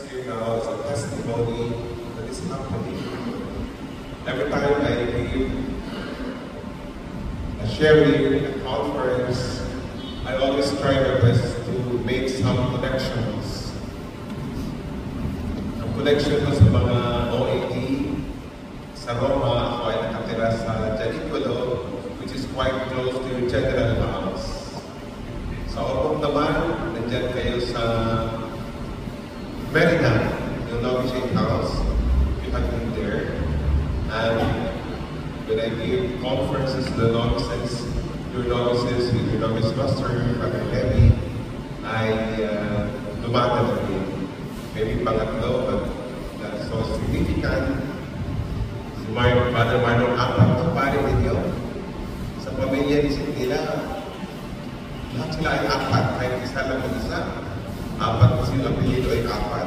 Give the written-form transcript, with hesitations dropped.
here now is a testimony that is happening. Every time I give a sharing, a conference, I always try my best to make some connections. Ang connection ko sa mga OAD sa Roma, ako ay nakatira sa Janiculo, which is quite close to your General House. Sa Opong naman, nandyan kayo sa Merida, yung Novitiate House. You have been there. And when I give conferences to the novices, your novices with your novice master, Father Levi, I lumatan again. Maybe pangatlo, but that's so significant. Si Father Marlon, apat na pare ninyo. Sa pamilya ni Sintila, lahat sila ay apat, kahit isa lang mag-isa. Apat na silang apelyido ay apat.